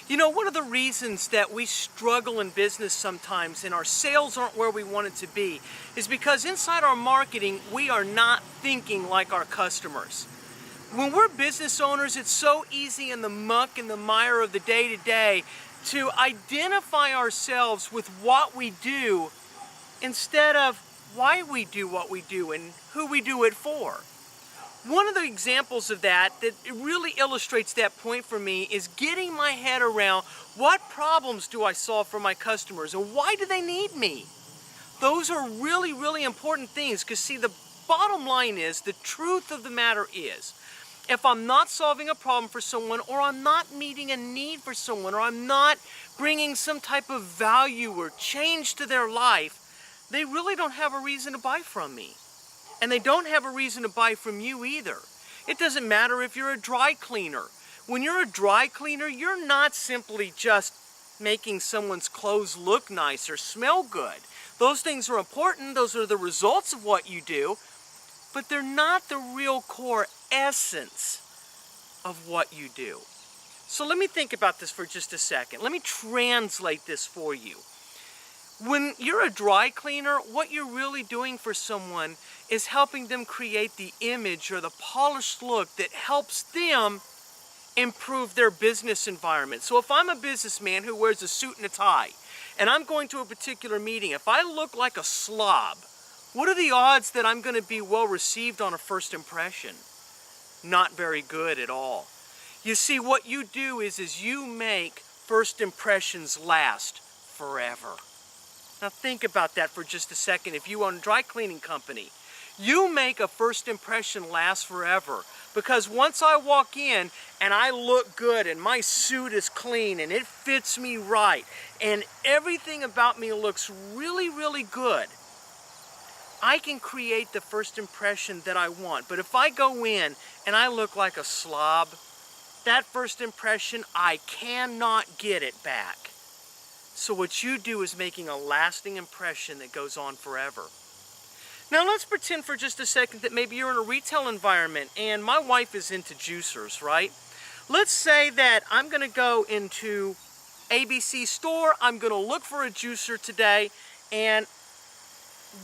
You know, one of the reasons that we struggle in business sometimes and our sales aren't where we want it to be is because inside our marketing, we are not thinking like our customers. When we're business owners, it's so easy in the muck and the mire of the day-to-day to identify ourselves with what we do instead of why we do what we do and who we do it for. One of the examples of that really illustrates that point for me is getting my head around what problems do I solve for my customers and why do they need me? Those are really, really important things because see, the bottom line is, the truth of the matter is, if I'm not solving a problem for someone, or I'm not meeting a need for someone, or I'm not bringing some type of value or change to their life, they really don't have a reason to buy from me. And they don't have a reason to buy from you either. It doesn't matter if you're a dry cleaner. When you're a dry cleaner, you're not simply just making someone's clothes look nice or smell good. Those things are important, those are the results of what you do, but they're not the real core essence of what you do. So let me think about this for just a second. Let me translate this for you. When you're a dry cleaner, what you're really doing for someone is helping them create the image or the polished look that helps them improve their business environment. So if I'm a businessman who wears a suit and a tie, and I'm going to a particular meeting, if I look like a slob, what are the odds that I'm going to be well received on a first impression? Not very good at all. You see, what you do is you make first impressions last forever. Now think about that for just a second. If you own a dry cleaning company, you make a first impression last forever, because once I walk in and I look good and my suit is clean and it fits me right and everything about me looks really, really good, I can create the first impression that I want. But if I go in and I look like a slob, that first impression, I cannot get it back. So what you do is making a lasting impression that goes on forever. Now let's pretend for just a second that maybe you're in a retail environment and my wife is into juicers, right? Let's say that I'm going to go into ABC store, I'm going to look for a juicer today, and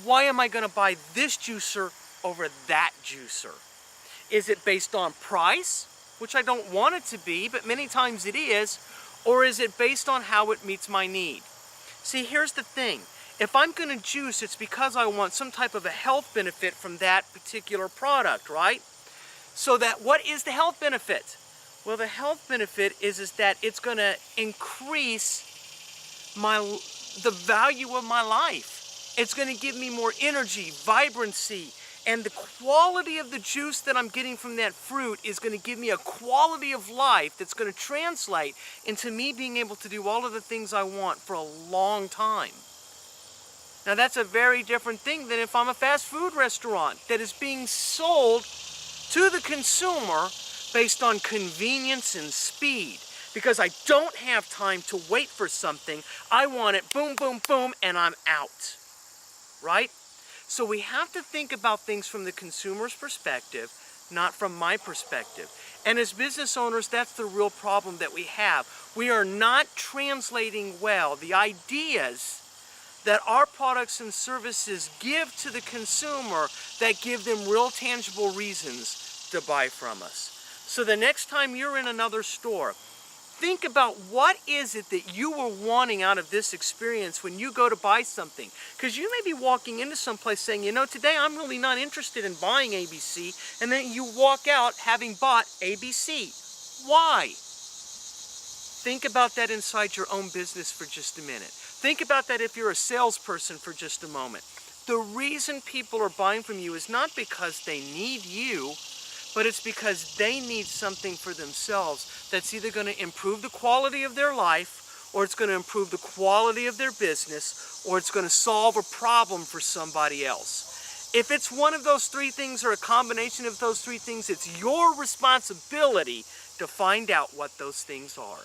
why am I going to buy this juicer over that juicer? Is it based on price, which I don't want it to be, but many times it is, or is it based on how it meets my need? See, here's the thing. If I'm going to juice, it's because I want some type of a health benefit from that particular product, right? So that, what is the health benefit? Well, the health benefit is that it's going to increase the value of my life. It's going to give me more energy, vibrancy, and the quality of the juice that I'm getting from that fruit is going to give me a quality of life that's going to translate into me being able to do all of the things I want for a long time. Now that's a very different thing than if I'm a fast food restaurant that is being sold to the consumer based on convenience and speed. Because I don't have time to wait for something, I want it boom, boom, boom, and I'm out. Right? So we have to think about things from the consumer's perspective, not from my perspective. And as business owners, that's the real problem that we have. We are not translating well the ideas that our products and services give to the consumer that give them real tangible reasons to buy from us. So the next time you're in another store, think about what is it that you were wanting out of this experience when you go to buy something. Because you may be walking into some place saying, you know, today I'm really not interested in buying ABC, and then you walk out having bought ABC. Why? Think about that inside your own business for just a minute. Think about that if you're a salesperson for just a moment. The reason people are buying from you is not because they need you, but it's because they need something for themselves that's either going to improve the quality of their life, or it's going to improve the quality of their business, or it's going to solve a problem for somebody else. If it's one of those three things or a combination of those three things, it's your responsibility to find out what those things are.